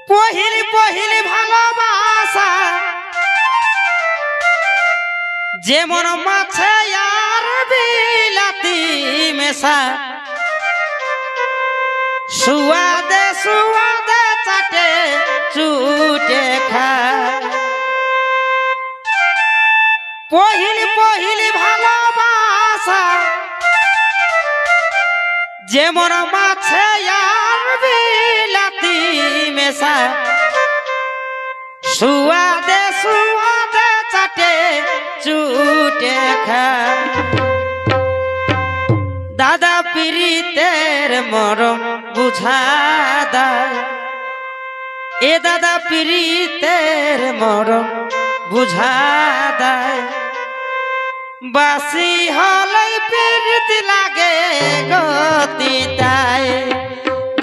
পহিল পহিল ভালোবাসা যেমন মাছে আর বিলাতি মেশা সুয়াদে সুয়াদে চাটে চুটে খায় পহিল পহিল ভালোবাসা যেমন মাছে আর বিলাতি মেশা সুয়াদে সুয়াদে চাটে চুটে খায় দাদা পীড়িতের মরম বুঝা দেয় এ দাদা পীড়িতের মরম বুঝা দেয় বাসি হলে পীড়িত লাগে গতি তাই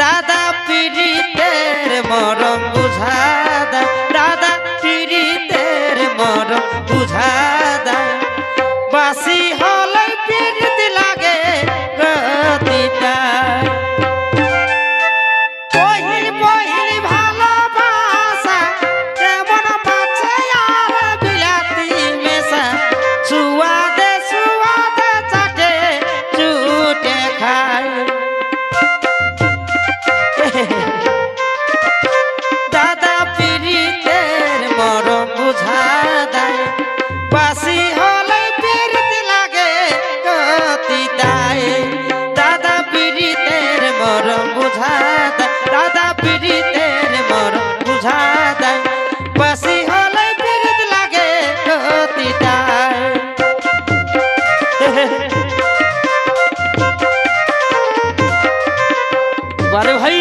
দাদা পীড়িতের মরম বুঝা দেয় দাদা পীড়িতের মরম বুঝা দেয় বাসি হলে পীড়িত লাগে গতি তাই পহিল পহিল ভালোবাসা যেমন মাছে আর বিলাতি মেশা সুয়াদে সুয়াদে চাটে চুটে খায় দাদা পীড়িতের মরম বুঝা দেয় বাসি হলে পীড়িত লাগে গতি তাই দাদা পীড়িতের মরম বুঝা দেয় দাদা পীড়িতের মরম বুঝা দেয় বাসি হলে পীড়িত লাগে গতি তাই বারে ভাই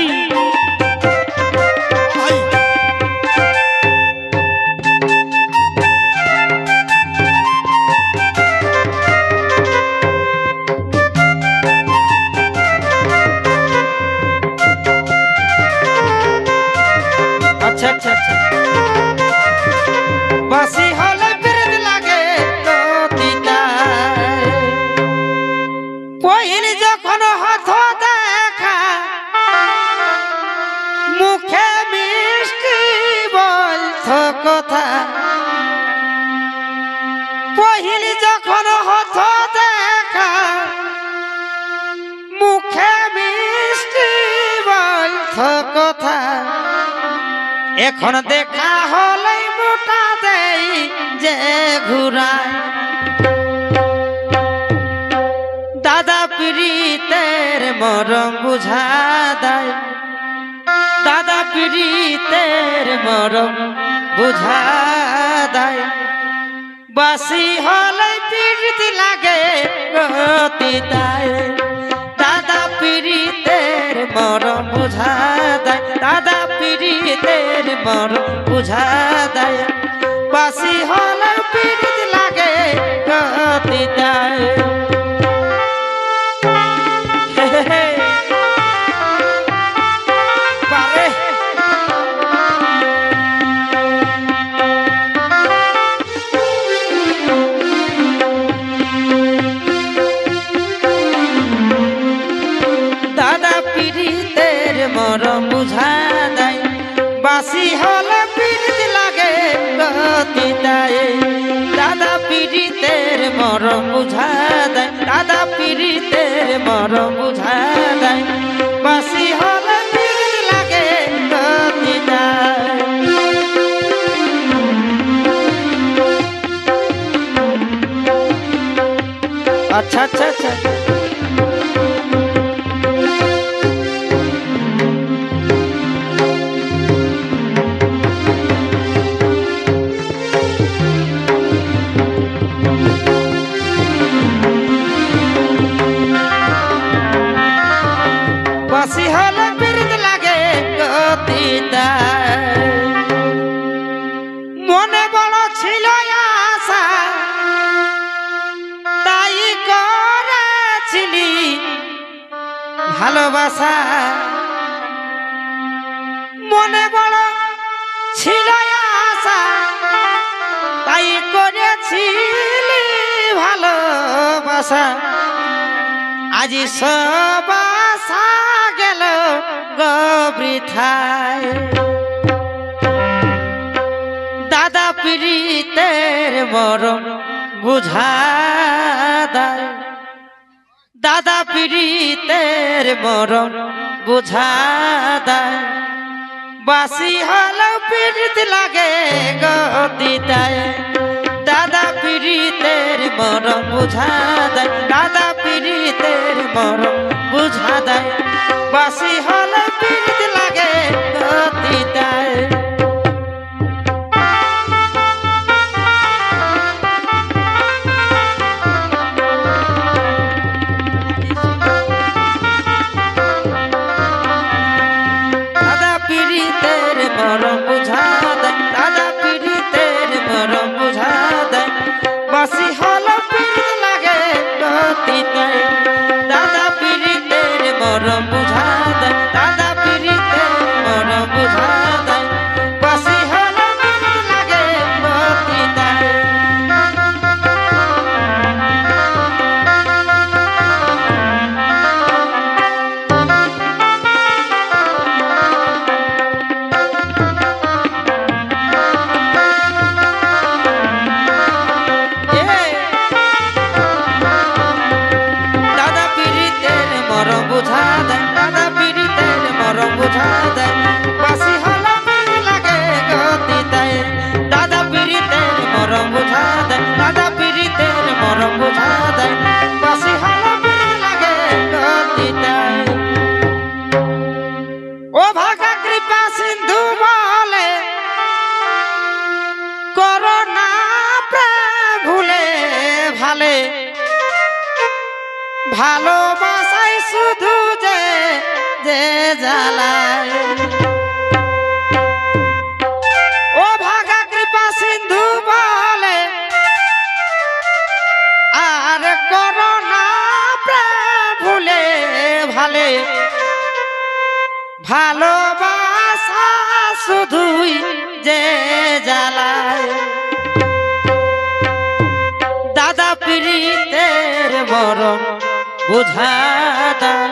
अच्छा अच्छा अच्छा बासी हले पीड़ित लागे गति ताई पहिल जखन हाथ देखा मुखे मिष्टि बोलतो कथा पहिल जखन हाथ देखा मुखे मिष्टि बोलतो कथा এখন দেখা হলে মোটা দেই যে ঘুরায় দাদা পীড়িতের মরম বুঝা দেয় দাদা পীড়িতের মরম বুঝা দেয় বাসি হলে পীড়িত লাগে গতি দেয় দাদা পীড়িতের মরম বুঝা দেয় দাদা পীড়িতের মরম বুঝা দেয় বাসি হলে পীড়িত লাগে গতি দেয় দাদা পীড়িতের মরম বুঝা দেয় বাসি হলে পীড়িত লাগে গতি দেয় দাদা পীড়িতের মরম বুঝা দেয় দাদা পীড়িতের মরম বুঝা দেয় বাসি হলে পীড়িত লাগে গতি দেয় अच्छा अच्छा अच्छा বাসি হলে পীড়িত লাগে গতি দেয় মনে বড় ছিল আশা তাই করেছিলি ভালোবাসা মনে বড় ছিল আশা তাই করেছিলি ভালোবাসা আজি সব আশা গেল গবৃথায় মরম বুঝা দেয় দাদা পীড়িতের মরম বুঝা দেয় বাসি হলেও পীড়িত লাগে গতি দেয় দাদা পীড়িতের মরম বুঝা দেয় দাদা পীড়িতের মরম বুঝা দেয় বাসি হলে পীড়িত লাগে গতি দেয় দাদা পীড়িতের মরম বুঝা দেয় দাদা পীড়িতের মরম বুঝা দেয় বাসি হলে পীড়িত লাগে গতি দেয় দাদা পীড়িতের মরম বুঝা দেয় দাদা পীড়িতের মরম বুঝা দেয় বাসি হলে পীড়িত লাগে গতি দেয় ভালোবাসাই শুধু যে যে জ্বালায় ও ভাগা কৃপা সিন্ধু বলে আর করোনা ভুলে ভালে ভালোবাসা শুধুই যে জ্বালায় দাদা পীড়িতের মরম বুঝা দেয়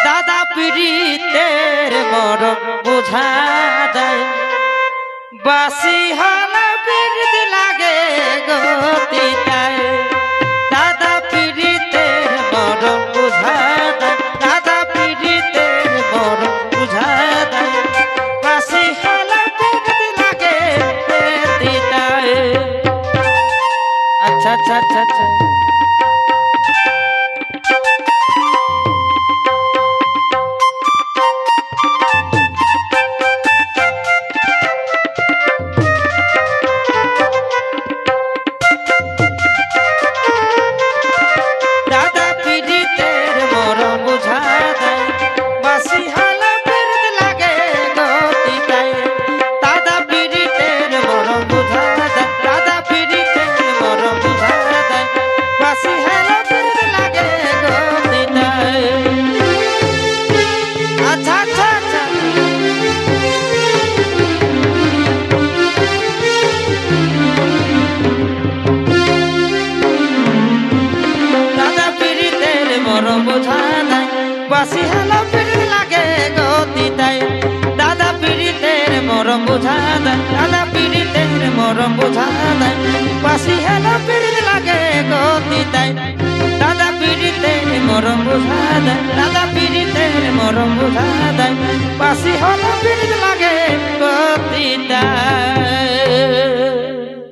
দাদা পীড়িতের মরম বুঝা দেয় বাসি হলে পীড়িত লাগে গতি দেয় দাদা পীড়িতের মরম বুঝা দেয় দাদা পীড়িতের মরম বুঝা দেয় বাসি হলে পীড়িত লাগে গতি দেয় আচ্ছা আচ্ছা আচ্ছা আচ্ছা বাসি হলো পীড়িত লাগে গতি দেয় দাদা পীড়িতের মরম বুঝা দেয় দাদা পীড়িতের মরম বুঝা দেয় বাসি হলো পীড়িত লাগে গতি দেয় দাদা পীড়িতের মরম বুঝা দেয় দাদা পীড়িতের মরম বুঝা দেয় বাসি হলো পীড়িত লাগে